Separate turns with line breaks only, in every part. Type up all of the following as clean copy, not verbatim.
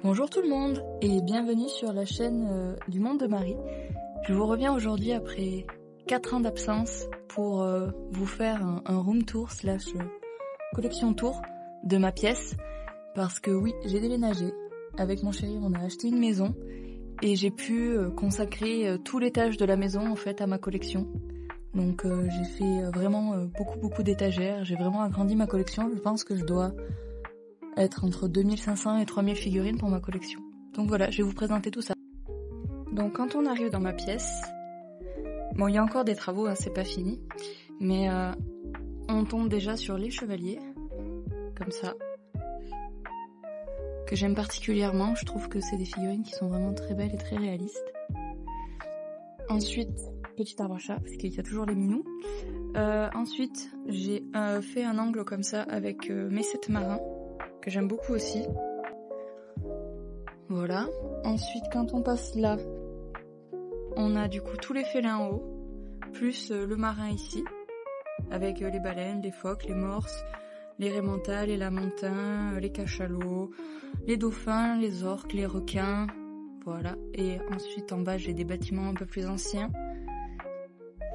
Bonjour tout le monde et bienvenue sur la chaîne du Monde de Marie. Je vous reviens aujourd'hui après 4 ans d'absence pour vous faire un room tour / collection tour de ma pièce. Parce que oui, j'ai déménagé. Avec mon chéri, on a acheté une maison et j'ai pu consacrer tout l'étage de la maison en fait à ma collection. Donc j'ai fait vraiment beaucoup d'étagères. J'ai vraiment agrandi ma collection. Je pense que je dois être entre 2500 et 3000 figurines pour ma collection. Donc voilà, je vais vous présenter tout ça. Donc quand on arrive dans ma pièce, bon il y a encore des travaux, hein, c'est pas fini, mais on tombe déjà sur les chevaliers, comme ça, que j'aime particulièrement. Je trouve que c'est des figurines qui sont vraiment très belles et très réalistes. Ensuite, petit arbre à chat, parce qu'il y a toujours les minous. Ensuite, j'ai fait un angle comme ça avec mes 7 marins, que j'aime beaucoup aussi. Voilà. Ensuite, quand on passe là, on a du coup tous les félins en haut, plus le marin ici, avec les baleines, les phoques, les morses, les raimentas, les lamantins, les cachalots, les dauphins, les orques, les requins. Voilà. Et ensuite, en bas, j'ai des bâtiments un peu plus anciens.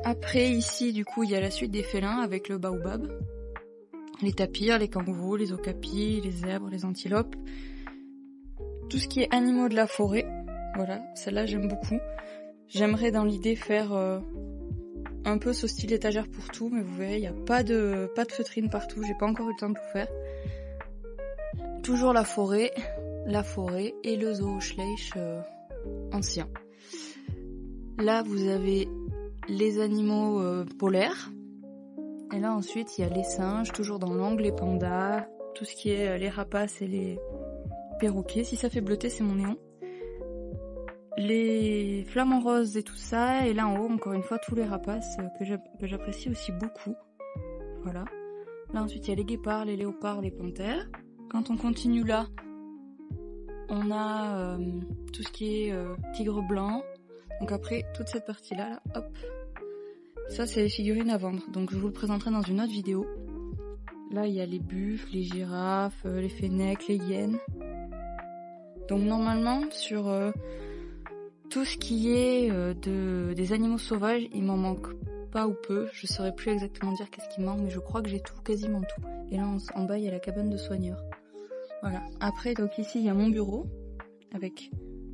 Après, ici, du coup, il y a la suite des félins avec le baobab. Les tapirs, les kangourous, les okapis, les zèbres, les antilopes. Tout ce qui est animaux de la forêt. Voilà, celle-là j'aime beaucoup. J'aimerais dans l'idée faire un peu ce style étagère pour tout, mais vous verrez, il n'y a pas de feutrine partout, j'ai pas encore eu le temps de tout faire. Toujours la forêt et le Zooschleich ancien. Là vous avez les animaux polaires. Et là ensuite il y a les singes, toujours dans l'angle, les pandas, tout ce qui est les rapaces et les perroquets. Si ça fait bleuter, c'est mon néon. Les flamants roses et tout ça. Et là en haut, encore une fois, tous les rapaces que j'apprécie aussi beaucoup. Voilà. Là ensuite il y a les guépards, les léopards, les panthères. Quand on continue là, on a tout ce qui est tigre blanc. Donc après, toute cette partie-là, là, hop. Ça, c'est les figurines à vendre, donc je vous le présenterai dans une autre vidéo. Là, il y a les buffles, les girafes, les fennecs, les hyènes. Donc normalement, sur tout ce qui est des animaux sauvages, il m'en manque pas ou peu. Je saurais plus exactement dire qu'est-ce qui me manque, mais je crois que j'ai tout, quasiment tout. Et là, en bas, il y a la cabane de soigneurs. Voilà. Après, donc ici, il y a mon bureau, avec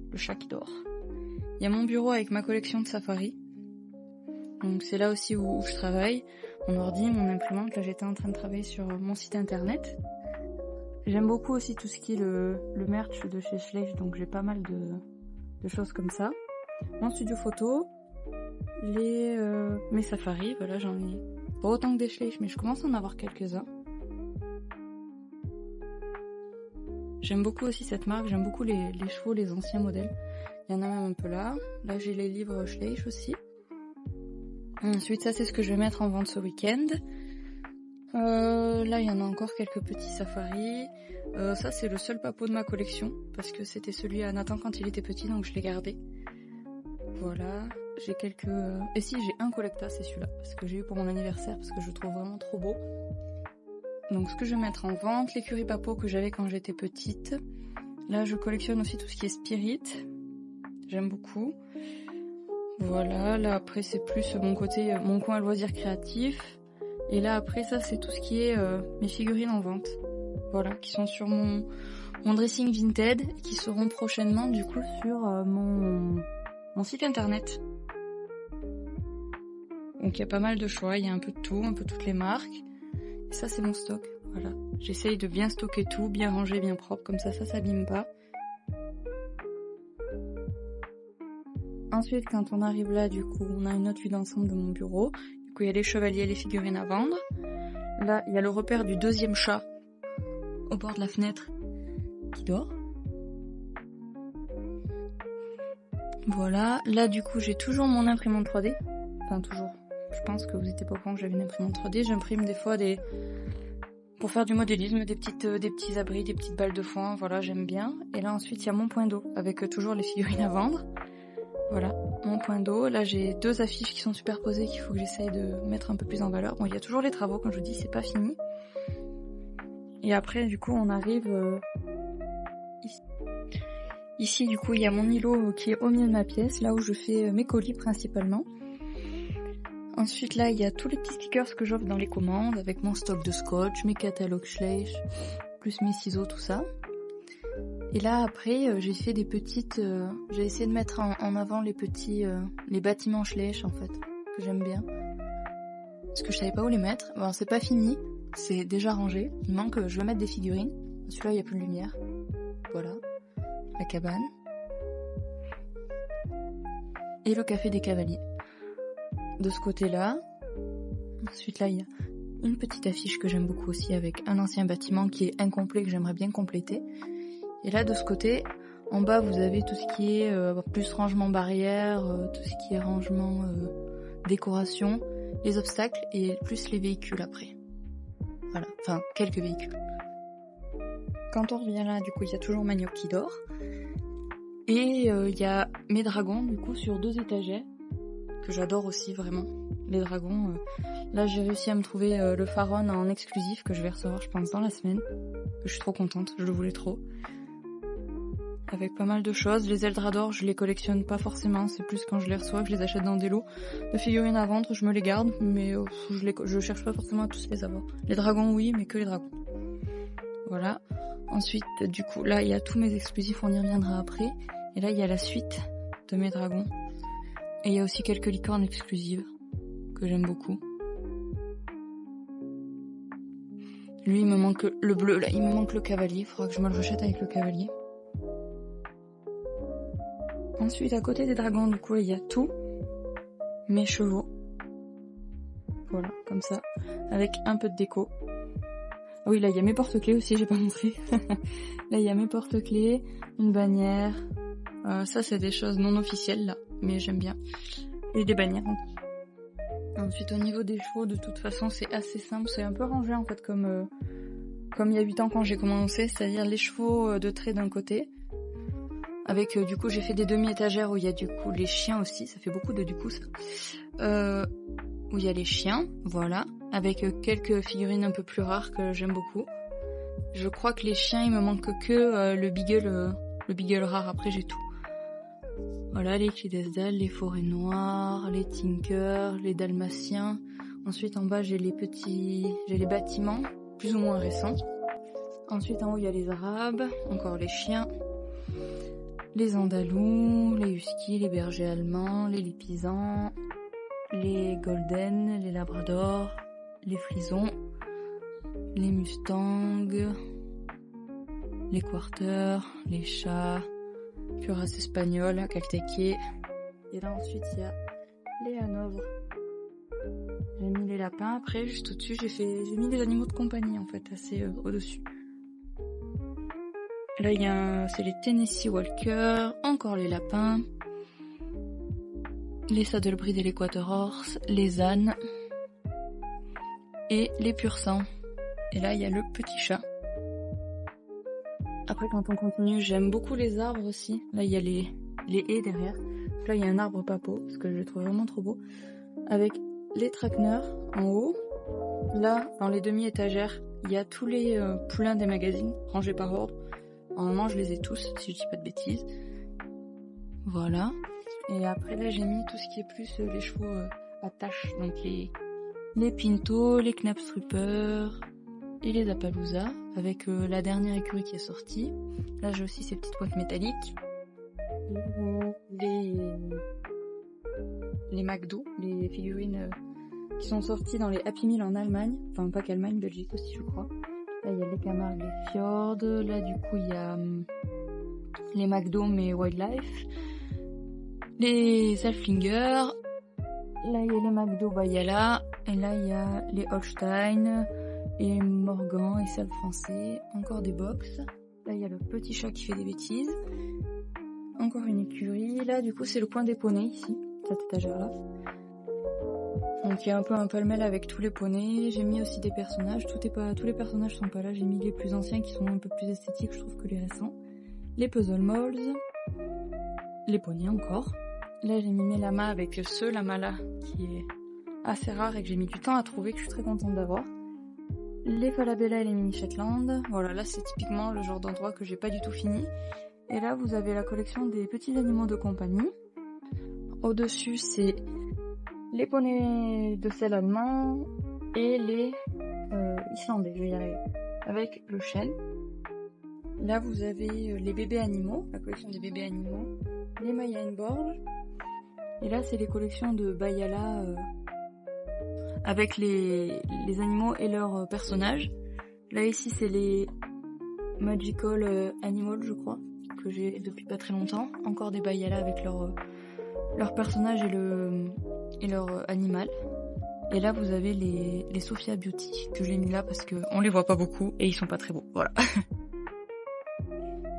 le chat qui dort. Il y a mon bureau avec ma collection de safari. Donc c'est là aussi où je travaille, mon ordi, mon imprimante. Là j'étais en train de travailler sur mon site internet. J'aime beaucoup aussi tout ce qui est le merch de chez Schleich, donc j'ai pas mal de choses comme ça. Mon studio photo, mes safaris, voilà, j'en ai pas autant que des Schleich, mais je commence à en avoir quelques-uns. J'aime beaucoup aussi cette marque, j'aime beaucoup les chevaux, les anciens modèles. Il y en a même un peu là. Là j'ai les livres Schleich aussi. Ensuite, ça c'est ce que je vais mettre en vente ce week-end. Là, il y en a encore quelques petits safaris. Ça c'est le seul papeau de ma collection, parce que c'était celui à Nathan quand il était petit, donc je l'ai gardé. Voilà, j'ai quelques... Et si, j'ai un Collecta, c'est celui-là, parce que j'ai eu pour mon anniversaire, parce que je le trouve vraiment trop beau. Donc ce que je vais mettre en vente, l'écurie papeau que j'avais quand j'étais petite. Là, je collectionne aussi tout ce qui est spirit. J'aime beaucoup. Voilà, là après c'est plus mon côté, mon coin loisir créatif. Et là après ça c'est tout ce qui est mes figurines en vente. Voilà, qui sont sur mon dressing Vinted, et qui seront prochainement du coup sur mon site internet. Donc il y a pas mal de choix, il y a un peu de tout, un peu toutes les marques. Et ça c'est mon stock, voilà. J'essaye de bien stocker tout, bien ranger, bien propre, comme ça s'abîme pas. Ensuite, quand on arrive là, du coup, on a une autre vue d'ensemble de mon bureau. Du coup, il y a les chevaliers, les figurines à vendre. Là, il y a le repère du deuxième chat au bord de la fenêtre qui dort. Voilà. Là, du coup, j'ai toujours mon imprimante 3D. Enfin, toujours. Je pense que vous n'étiez pas au courant que j'avais une imprimante 3D. J'imprime des fois pour faire du modélisme, des petits abris, des petites balles de foin. Voilà, j'aime bien. Et là, ensuite, il y a mon point d'eau avec toujours les figurines à vendre. Voilà, mon point d'eau. Là, j'ai 2 affiches qui sont superposées qu'il faut que j'essaye de mettre un peu plus en valeur. Bon, il y a toujours les travaux, comme je vous dis, c'est pas fini. Et après, du coup, on arrive Ici, du coup, il y a mon îlot qui est au milieu de ma pièce, là où je fais mes colis principalement. Ensuite, là, il y a tous les petits stickers que j'offre dans les commandes, avec mon stock de scotch, mes catalogues Schleich, plus mes ciseaux, tout ça. Et là, après, j'ai fait des petites... j'ai essayé de mettre en avant les petits... les bâtiments Schleich, en fait, que j'aime bien. Parce que je savais pas où les mettre. Bon, c'est pas fini, c'est déjà rangé. Il manque... je vais mettre des figurines. Celui-là, il n'y a plus de lumière. Voilà. La cabane. Et le café des cavaliers. De ce côté-là. Ensuite, là, il y a une petite affiche que j'aime beaucoup aussi avec un ancien bâtiment qui est incomplet, que j'aimerais bien compléter. Et là, de ce côté, en bas, vous avez tout ce qui est plus rangement barrière, tout ce qui est rangement décoration, les obstacles et plus les véhicules après. Voilà, enfin, quelques véhicules. Quand on revient là, du coup, il y a toujours Manioc qui dort. Et il y a mes dragons, du coup, sur 2 étagères, que j'adore aussi, vraiment. Les dragons, là, j'ai réussi à me trouver le Pharaon en exclusif, que je vais recevoir, je pense, dans la semaine. Je suis trop contente, je le voulais trop. Avec pas mal de choses. Les Eldrador, je les collectionne pas forcément, c'est plus quand je les reçois, je les achète dans des lots de figurines à vendre, je me les garde, mais je cherche pas forcément à tous les avoir. Les dragons, oui, mais que les dragons. Voilà. Ensuite, du coup, là, il y a tous mes exclusifs, on y reviendra après. Et là, il y a la suite de mes dragons. Et il y a aussi quelques licornes exclusives, que j'aime beaucoup. Lui, il me manque le bleu, là, il me manque le cavalier. Il faudra que je me le rachète avec le cavalier. Ensuite, à côté des dragons, du coup, il y a tous mes chevaux. Voilà, comme ça, avec un peu de déco. Ah oui, là, il y a mes porte-clés aussi, j'ai pas montré. Là, il y a mes porte-clés, une bannière. Ça, c'est des choses non officielles, là, mais j'aime bien. Et des bannières. Ensuite, au niveau des chevaux, de toute façon, c'est assez simple. C'est un peu rangé, en fait, comme il y a 8 ans quand j'ai commencé. C'est-à-dire les chevaux de trait d'un côté. Avec, du coup, j'ai fait des demi-étagères où il y a, du coup, les chiens aussi. Ça fait beaucoup de, du coup, ça. Où il y a les chiens, voilà. Avec quelques figurines un peu plus rares que j'aime beaucoup. Je crois que les chiens, il me manque que le beagle rare. Après, j'ai tout. Voilà, les Clydesdales, les forêts noires, les Tinker, les Dalmatiens. Ensuite, en bas, j'ai les bâtiments, plus ou moins récents. Ensuite, en haut, il y a les Arabes, encore les chiens, les Andalous, les Huskies, les bergers allemands, les Lipisans, les Golden, les Labradors, les Frisons, les Mustangs, les Quarters, les chats, Cuirasse espagnole, Caltequier. Et là ensuite il y a les Hanovres. J'ai mis les lapins. Après juste au-dessus j'ai mis des animaux de compagnie en fait, assez au-dessus. Là c'est les Tennessee Walker, encore les lapins, les Saddlebreed et les Quarter-Horse, les ânes et les pur-sang. Et là il y a le petit chat. Après, quand on continue, j'aime beaucoup les arbres aussi. Là, il y a les haies derrière. Donc là, il y a un arbre papo, parce que je le trouve vraiment trop beau. Avec les traqueneurs en haut. Là, dans les demi-étagères, il y a tous les poulains des magazines, rangés par ordre. Normalement, je les ai tous, si je dis pas de bêtises. Voilà. Et après, là, j'ai mis tout ce qui est plus les chevaux à taches. Donc les Pinto, les Knapstrupper et les Appaloosa, avec la dernière écurie qui est sortie. Là, j'ai aussi ces petites boîtes métalliques. Les McDo, les figurines qui sont sorties dans les Happy Meal en Allemagne. Enfin, pas qu'Allemagne, Belgique aussi, je crois. Là, il y a les Camargue, les Fjord. Là, du coup, il y a les McDo, mais Wildlife. Les Alflinger. Là, il y a les McDo Bayala. Et là, il y a les Holstein. Et Morgan et celle français, encore des box. Là, il y a le petit chat qui fait des bêtises. Encore une écurie. Là, du coup, c'est le coin des poneys, ici, cette étagère-là. Donc, il y a un peu un pêle-mêle avec tous les poneys. J'ai mis aussi des personnages. Tous les personnages sont pas là. J'ai mis les plus anciens qui sont un peu plus esthétiques, je trouve, que les récents. Les Puzzle Molls. Les poneys encore. Là, j'ai mis mes lamas avec ce lama-là, qui est assez rare et que j'ai mis du temps à trouver, que je suis très contente d'avoir. les Falabella et les Mini Shetland. Voilà, là c'est typiquement le genre d'endroit que j'ai pas du tout fini. Et là vous avez la collection des petits animaux de compagnie. Au-dessus c'est les poneys de sel allemand et les islandais, je vais y arriver, avec le chêne. Là vous avez les bébés animaux, la collection des bébés animaux, les Mayenborg. Et là c'est les collections de Bayala avec les animaux et leurs personnages. Là ici c'est les Magical Animals, je crois, que j'ai depuis pas très longtemps. Encore des Bayala avec leurs personnages et leur animal. Et là vous avez les Sophia Beauty que j'ai mis là parce que on les voit pas beaucoup et ils sont pas très beaux. Voilà.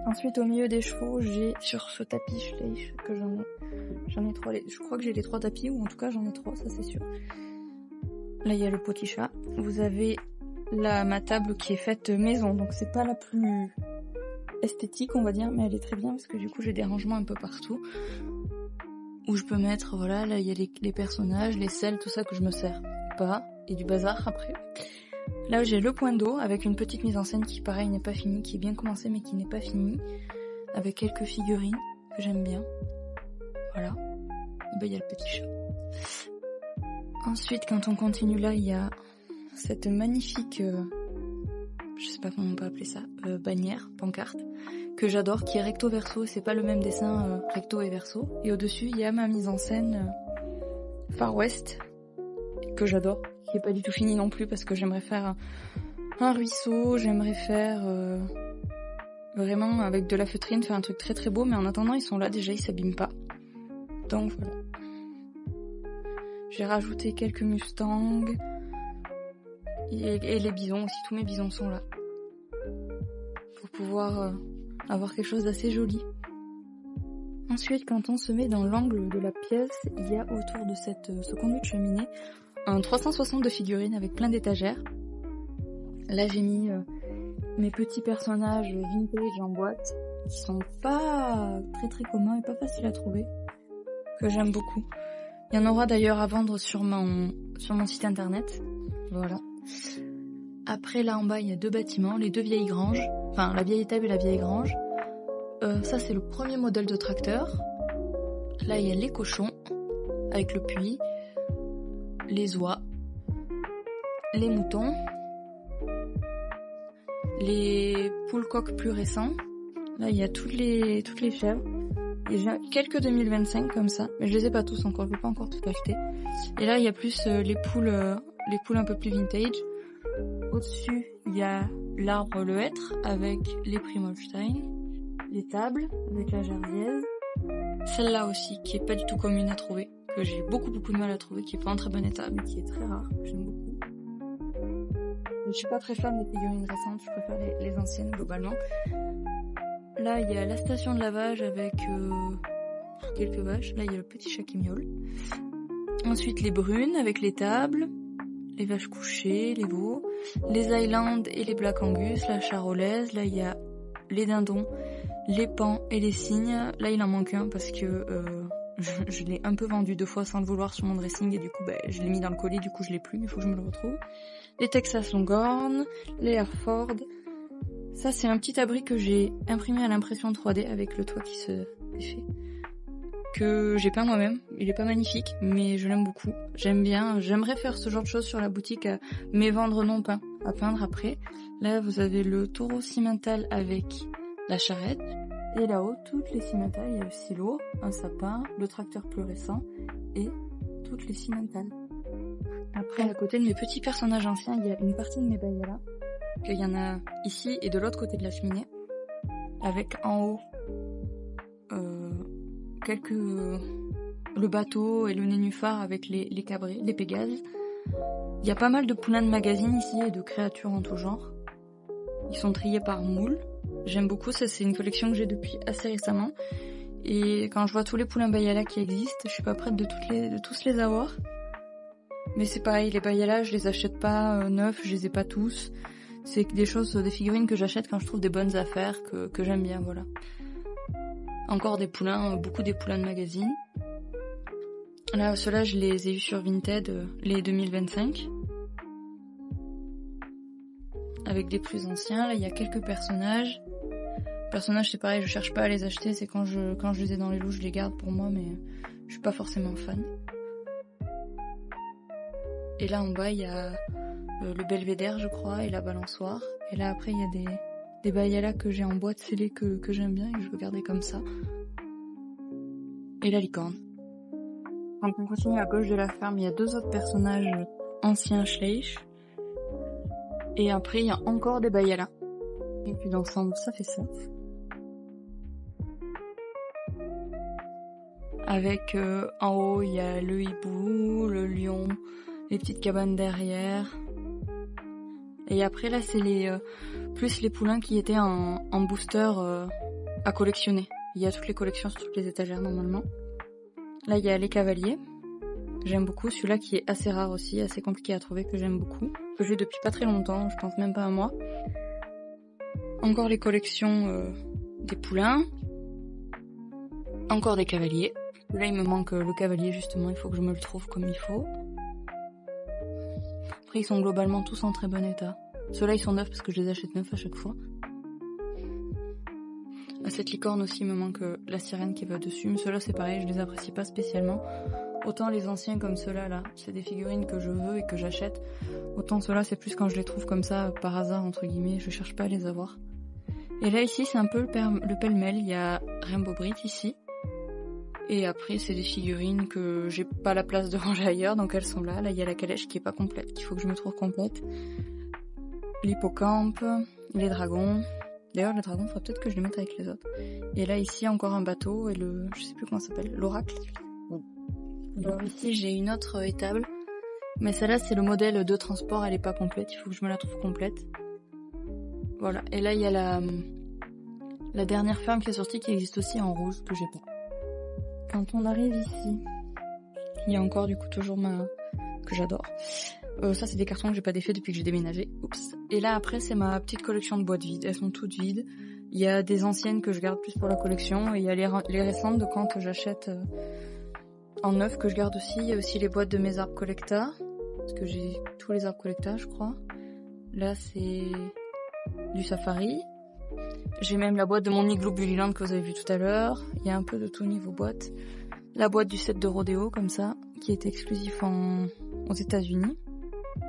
Ensuite au milieu des chevaux j'ai sur ce tapis Schleich que j'en ai 3. Je crois que j'ai les 3 tapis, ou en tout cas j'en ai 3, ça c'est sûr. Là il y a le petit chat. Vous avez ma table qui est faite maison, donc c'est pas la plus esthétique on va dire, mais elle est très bien parce que du coup j'ai des rangements un peu partout où je peux mettre, voilà, là il y a les personnages, les selles, tout ça que je me sers pas, et du bazar après. Là j'ai le point d'eau avec une petite mise en scène qui pareil n'est pas finie, qui est bien commencée mais qui n'est pas finie, avec quelques figurines que j'aime bien. Voilà. Et ben il y a le petit chat. Ensuite quand on continue là il y a cette magnifique, je sais pas comment on peut appeler ça, bannière, pancarte, que j'adore, qui est recto verso, c'est pas le même dessin recto et verso. Et au-dessus il y a ma mise en scène Far West, que j'adore, qui est pas du tout finie non plus parce que j'aimerais faire un ruisseau, j'aimerais faire vraiment avec de la feutrine, faire un truc très très beau, mais en attendant ils sont là déjà, ils s'abîment pas. Donc voilà. J'ai rajouté quelques Mustangs et les bisons aussi, tous mes bisons sont là. Pour pouvoir avoir quelque chose d'assez joli. Ensuite, quand on se met dans l'angle de la pièce, il y a autour de ce conduit de cheminée un 360 de figurines avec plein d'étagères. Là j'ai mis mes petits personnages vintage en boîte, qui sont pas très très communs et pas faciles à trouver, que j'aime beaucoup. Il y en aura d'ailleurs à vendre sur mon site internet. Voilà. Après là en bas il y a 2 bâtiments, les 2 vieilles granges, enfin la vieille étable et la vieille grange. Ça c'est le premier modèle de tracteur. Là il y a les cochons avec le puits, les oies, les moutons, les poules coqs plus récents. Là il y a toutes les chèvres. Et j'ai quelques 2025 comme ça, mais je les ai pas tous encore, je vais pas encore tout acheter. Et là il y a plus les poules un peu plus vintage. Au-dessus il y a l'arbre le hêtre avec les Primolstein, les tables avec la jardiaise. Celle-là aussi qui est pas du tout commune à trouver, que j'ai beaucoup de mal à trouver, qui est pas en très bon état mais qui est très rare, j'aime beaucoup. Je suis pas très fan des figurines récentes, je préfère les anciennes globalement. Là il y a la station de lavage avec quelques vaches. Là il y a le petit chat qui miaule. Ensuite les brunes avec les tables, les vaches couchées, les veaux, les Highlands et les Black Angus, la charolaise. Là il y a les dindons, les pans et les cygnes. Là il en manque un parce que je l'ai un peu vendu 2 fois sans le vouloir sur mon dressing et du coup je l'ai mis dans le colis, du coup je l'ai plus, mais il faut que je me le retrouve. Les Texas Longhorn, les Hereford. Ça c'est un petit abri que j'ai imprimé à l'impression 3D avec le toit qui se défait, que j'ai peint moi-même. Il est pas magnifique mais je l'aime beaucoup, j'aime bien, j'aimerais faire ce genre de choses sur la boutique, mais vendre non peint, à peindre après. Là vous avez le taureau cimental avec la charrette, et là-haut toutes les cimentales, il y a le silo, un sapin, le tracteur plus récent et toutes les cimentales. Après à côté de mes petits personnages anciens il y a une partie de mes Bayala, qu'il y en a ici et de l'autre côté de la cheminée, avec en haut le bateau et le nénuphar avec les cabrés, les pégases. Il y a pas mal de poulains de magazine ici et de créatures en tout genre. Ils sont triés par moule. J'aime beaucoup, ça c'est une collection que j'ai depuis assez récemment. Et quand je vois tous les poulains Bayala qui existent, je suis pas prête de tous les avoir. Mais c'est pareil, les Bayala je les achète pas neufs, je les ai pas tous. C'est des figurines que j'achète quand je trouve des bonnes affaires, que j'aime bien, voilà. Encore des poulains, beaucoup des poulains de magazine. Là, ceux-là, je les ai eus sur Vinted, les 2025. avec des plus anciens. Là, il y a quelques personnages. Personnages, c'est pareil, je cherche pas à les acheter. C'est quand je les ai dans les lots, je les garde pour moi, mais je suis pas forcément fan. Et là, en bas, il y a le belvédère, je crois, et la balançoire. Et là, après, il y a des Bayala que j'ai en boîte scellée que j'aime bien et que je veux garder comme ça. Et la licorne. Quand on continue à gauche de la ferme, il y a 2 autres personnages anciens Schleich. Et après, il y a encore des Bayala. Et puis d'ensemble, ça fait ça. Avec en haut, il y a le hibou, le lion, les petites cabanes derrière. Et après, là, c'est plus les poulains qui étaient en booster à collectionner. Il y a toutes les collections sur toutes les étagères, normalement. Là, il y a les cavaliers. J'aime beaucoup. Celui-là qui est assez rare aussi, assez compliqué à trouver, que j'aime beaucoup. Que j'ai depuis pas très longtemps, je pense même pas un mois. Encore les collections des poulains. Encore des cavaliers. Là, il me manque le cavalier, justement. Il faut que je me le trouve comme il faut. Après, ils sont globalement tous en très bon état. Ceux-là, ils sont neufs parce que je les achète neufs à chaque fois. À cette licorne aussi, il me manque la sirène qui va dessus. Mais ceux-là, c'est pareil, je les apprécie pas spécialement. Autant les anciens comme ceux-là, là, c'est des figurines que je veux et que j'achète. Autant ceux-là, c'est plus quand je les trouve comme ça, par hasard, entre guillemets. Je cherche pas à les avoir. Et là, ici, c'est un peu le pêle-mêle. Il y a Rainbow Brit ici. Et après, c'est des figurines que j'ai pas la place de ranger ailleurs, donc elles sont là. Là, il y a la calèche qui est pas complète, qu'il faut que je me trouve complète. L'hippocampe, les dragons. D'ailleurs, les dragons, faudrait peut-être que je les mette avec les autres. Et là, ici, encore un bateau et je sais plus comment ça s'appelle, l'oracle. Alors ici, j'ai une autre étable. Mais celle-là, c'est le modèle de transport, elle est pas complète, il faut que je me la trouve complète. Voilà. Et là, il y a la dernière ferme qui est sortie, qui existe aussi en rouge, que j'ai pas. Quand on arrive ici, il y a encore du coup toujours que j'adore. Ça c'est des cartons que j'ai pas défaits depuis que j'ai déménagé. Oups. Et là après c'est ma petite collection de boîtes vides. Elles sont toutes vides. Il y a des anciennes que je garde plus pour la collection et il y a les récentes de quand j'achète en neuf que je garde aussi. Il y a aussi les boîtes de mes arbres collecta. Parce que j'ai tous les arbres collecta je crois. Là c'est du safari. J'ai même la boîte de mon igloo Bullyland que vous avez vu tout à l'heure. Il y a un peu de tout niveau boîte. La boîte du set de rodéo comme ça, qui est exclusif aux États-Unis.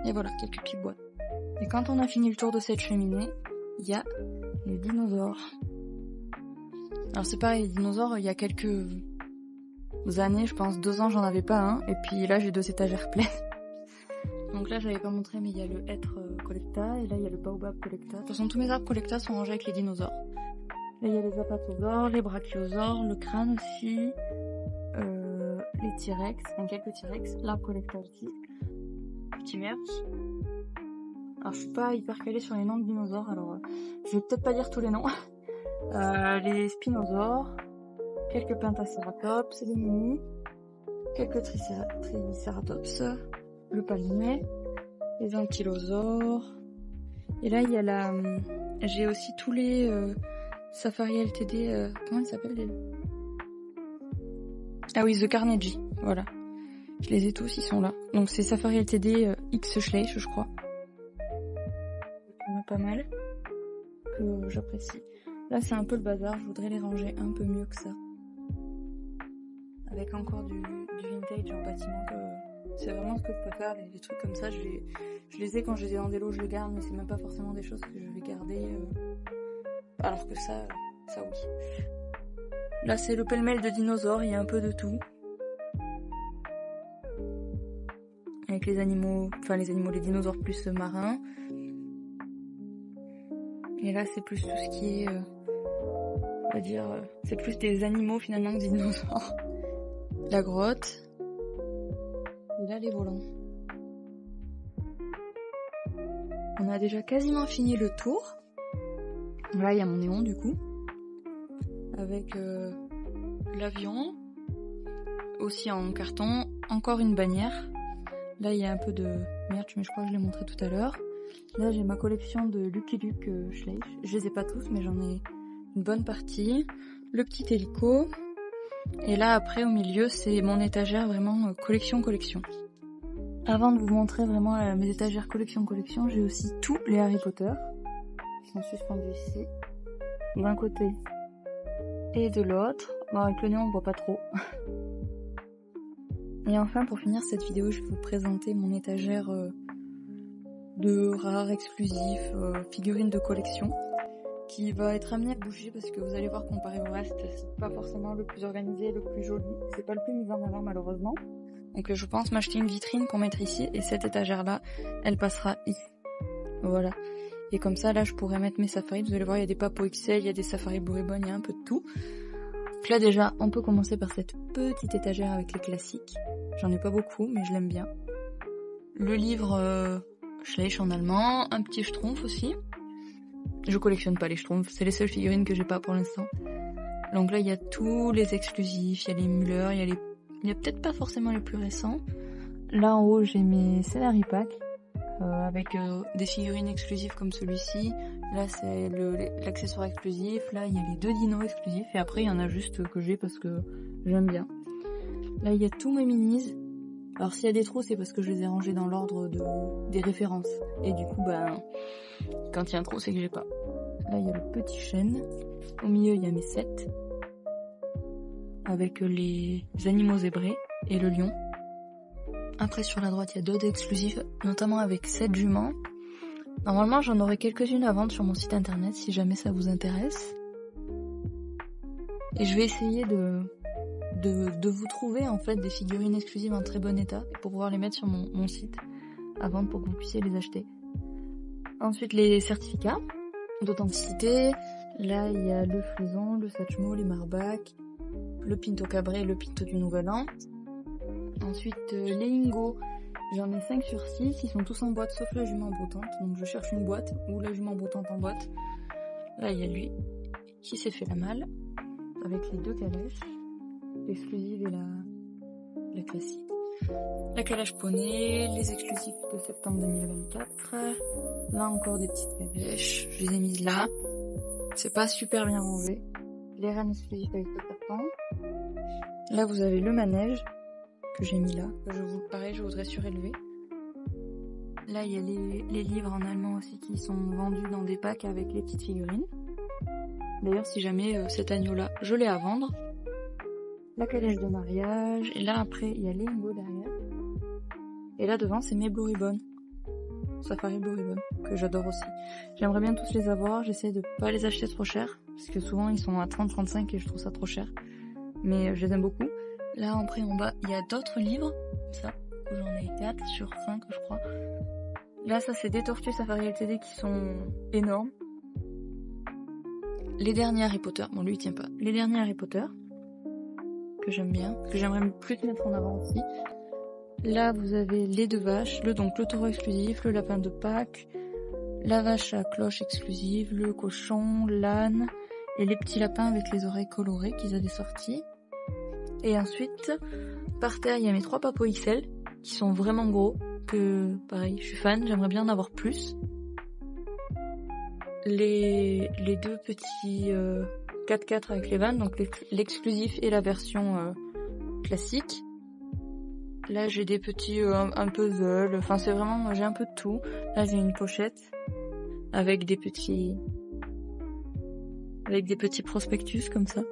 Et voilà, quelques petites boîtes. Et quand on a fini le tour de cette cheminée, il y a les dinosaures. Alors c'est pareil, les dinosaures, il y a quelques années, je pense 2 ans, j'en avais pas un. Et puis là, j'ai 2 étagères pleines. Donc là, j'avais pas montré, mais il y a le hêtre collecta, et là, il y a le baobab collecta. De toute façon, tous mes arbres collecta sont rangés avec les dinosaures. Là, il y a les apatosaures, les brachiosaures, le crâne aussi, les T-Rex, quelques T-Rex, l'arbre collecta aussi, petit merch. Alors, je suis pas hyper calée sur les noms de dinosaures, alors je vais peut-être pas dire tous les noms. Les spinosaures, quelques pentacératops, les mini, quelques tricératops, le palmier, les ankylosaures. Et là, il y a j'ai aussi tous les Safari LTD, comment ils s'appellent Ah oui, The Carnegie, voilà. Je les ai tous, ils sont là. Donc c'est Safari LTD X Schleich, je crois. Il y en a pas mal que j'apprécie. Là, c'est un peu le bazar, je voudrais les ranger un peu mieux que ça. Avec encore du vintage en bâtiment. C'est vraiment ce que je peux faire, les trucs comme ça, je les ai quand je les ai dans des lots, je les garde, mais c'est même pas forcément des choses que je vais garder. Alors que ça oui. Là, c'est le pêle-mêle de dinosaures, il y a un peu de tout. Avec les dinosaures plus marins. Et là, c'est plus tout ce qui est, on va dire, c'est plus des animaux finalement que des dinosaures. La grotte. Et là, les volants. On a déjà quasiment fini le tour. Là, il y a mon néon du coup. Avec l'avion. Aussi en carton. Encore une bannière. Là, il y a un peu de merch, mais je crois que je l'ai montré tout à l'heure. Là, j'ai ma collection de Lucky Luke Schleich. Je les ai pas tous, mais j'en ai une bonne partie. Le petit hélico. Et là, après, au milieu, c'est mon étagère vraiment collection. Avant de vous montrer vraiment mes étagères collection, j'ai aussi tous les Harry Potter. sont suspendus ici, d'un côté et de l'autre. Bon, avec le nez on voit pas trop. Et enfin, pour finir cette vidéo, je vais vous présenter mon étagère de rares, exclusifs, figurines de collection, qui va être amenée à bouger parce que vous allez voir, comparé au reste, c'est pas forcément le plus organisé, le plus joli, c'est pas le plus mis en avant malheureusement. Donc je pense m'acheter une vitrine pour mettre ici, et cette étagère là, elle passera ici. Voilà. Et comme ça, là je pourrais mettre mes safaris, vous allez voir, il y a des Papo XL, il y a des safaris Bouribon, il y a un peu de tout. Donc là déjà, on peut commencer par cette petite étagère avec les classiques. J'en ai pas beaucoup, mais je l'aime bien. Le livre Schleich en allemand, un petit Schtroumpf aussi. Je collectionne pas les Schtroumpfs, c'est les seules figurines que j'ai pas pour l'instant. Donc là, il y a tous les exclusifs, il y a les Müller, il y a peut-être pas forcément les plus récents. Là en haut, j'ai mes Scenary Pack avec des figurines exclusives comme celui-ci. Là, c'est l'accessoire exclusif. Là, il y a les 2 dinos exclusifs. Et après, il y en a juste que j'ai parce que j'aime bien. Là, il y a tous mes minis. Alors, s'il y a des trous, c'est parce que je les ai rangés dans l'ordre des références. Et du coup, quand il y a un trou, c'est que j'ai pas. Là, il y a le petit chêne. Au milieu, il y a mes 7. Avec les animaux zébrés et le lion. Après, sur la droite, il y a d'autres exclusifs, notamment avec 7 juments. Normalement, j'en aurai quelques-unes à vendre sur mon site internet, si jamais ça vous intéresse. Et je vais essayer de vous trouver, en fait, des figurines exclusives en très bon état, pour pouvoir les mettre sur mon site, à vendre pour que vous puissiez les acheter. Ensuite, les certificats d'authenticité. Là, il y a le Frison, le Satchmo, les Marbach, le Pinto Cabré et le Pinto du Nouvel An. Ensuite, les Ingo, j'en ai 5 sur 6, ils sont tous en boîte sauf la jument broutante, donc je cherche une boîte ou la jument broutante en boîte. Là, il y a lui qui s'est fait la malle avec les 2 calèches, l'exclusive et la classique. La calèche poney, les exclusifs de septembre 2024. Là encore des petites calèches, je les ai mises là. C'est pas super bien rangé. Les rennes exclusives avec le serpent. Là, vous avez le manège que j'ai mis là. Pareil, je voudrais surélever. Là, il y a les livres en allemand aussi qui sont vendus dans des packs avec les petites figurines. D'ailleurs, si jamais cet agneau-là, je l'ai à vendre. La calèche de mariage. Et là, après, il y a les Ingo derrière. Et là, devant, c'est mes Bouribon. Safari Bouribon, que j'adore aussi. J'aimerais bien tous les avoir. J'essaie de pas les acheter trop cher. Parce que souvent, ils sont à 30-35 et je trouve ça trop cher. Mais je les aime beaucoup. Là, après, en bas, il y a d'autres livres. Ça, j'en ai 4 sur 5, je crois. Là, ça, c'est des Tortues Safari LTD qui sont énormes. Les derniers Harry Potter. Bon, lui, il tient pas. Les derniers Harry Potter. Que j'aime bien. Que j'aimerais plus mettre en avant aussi. Là, vous avez les 2 vaches. Le taureau exclusif, le lapin de Pâques, la vache à cloche exclusive, le cochon, l'âne et les petits lapins avec les oreilles colorées qu'ils avaient sortis. Et ensuite, par terre, il y a mes 3 Papo XL, qui sont vraiment gros, que, pareil, je suis fan, j'aimerais bien en avoir plus. Les 2 petits 4x4 avec les vannes, donc l'exclusif et la version classique. Là, j'ai des petits un puzzle, enfin c'est vraiment, j'ai un peu de tout. Là, j'ai une pochette avec des petits prospectus comme ça.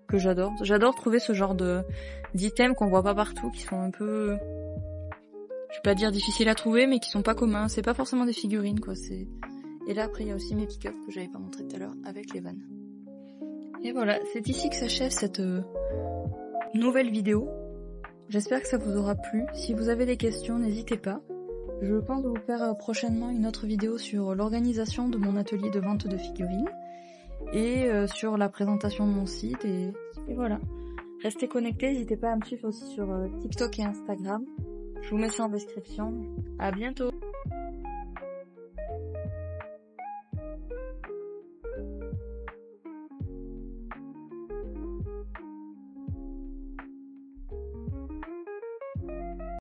Que j'adore. J'adore trouver ce genre d'items qu'on voit pas partout, qui sont un peu, je vais pas dire difficiles à trouver, mais qui sont pas communs. C'est pas forcément des figurines, quoi. Et là, après, il y a aussi mes pick-up que j'avais pas montré tout à l'heure avec les vannes. Et voilà, c'est ici que s'achève cette nouvelle vidéo. J'espère que ça vous aura plu. Si vous avez des questions, n'hésitez pas. Je pense vous faire prochainement une autre vidéo sur l'organisation de mon atelier de vente de figurines. Et sur la présentation de mon site et voilà. Restez connectés, n'hésitez pas à me suivre aussi sur TikTok et Instagram. Je vous mets ça en description. À bientôt.